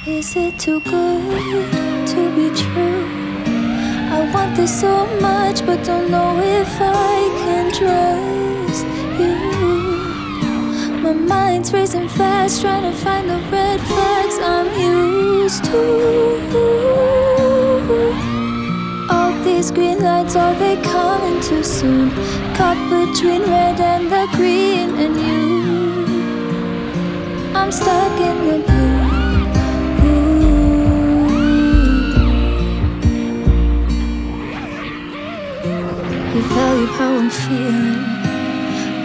Is it too good to be true? I want this so much, but don't know if I can trust you. My mind's racing fast, trying to find the red flags I'm used to. All these green lights, are they coming too soon? Caught between red and the green and you. I'm stuck in the blue. You value how I'm feeling.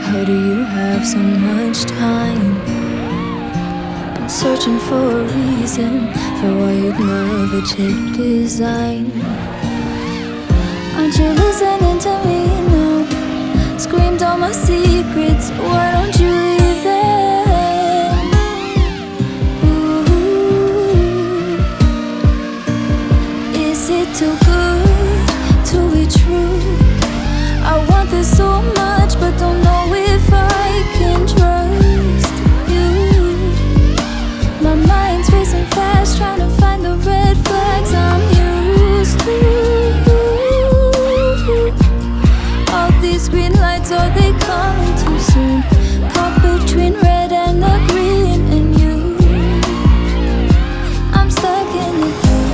How do you have so much time? Been searching for a reason for why you'd love a chick design. Aren't you listening to me now? Screamed all my secrets, why don't you leave them? Ooh. Is it too good to be true? I want this so much, but don't know if I can trust you. My mind's racing fast, trying to find the red flags I'm used to. All these green lights, are they coming too soon? Caught between red and the green and you. I'm stuck in the blue.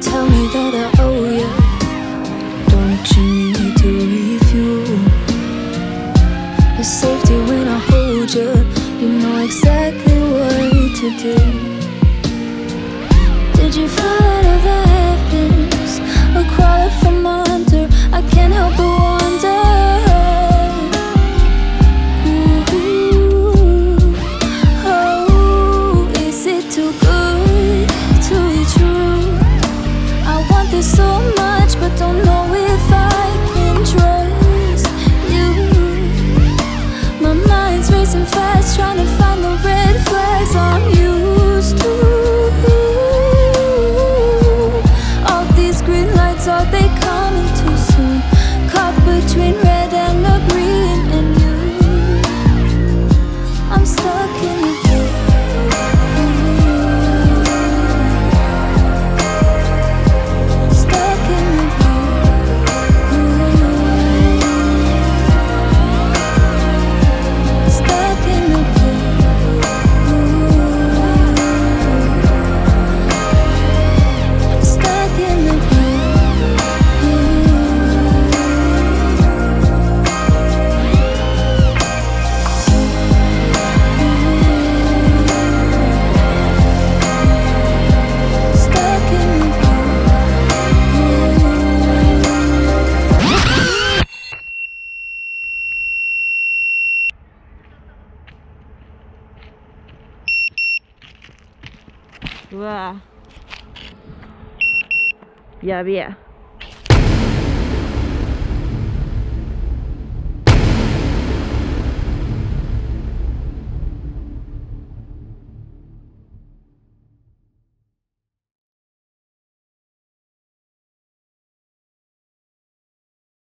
Tell me that I owe you. Don't you need to refuel? The safety when I hold you. You know exactly what to do. Did you fall out of the heavens or crawl up from under? I can't help but wonder. Ooh, oh, is it too good to be true? I want this so much, but don't know if I can trust you. My mind's racing fast, trying to find the red flags I'm used to. All these green lights, are they coming too soon? Caught between red and the green and you. I'm stuck in the blue.うわやべえ。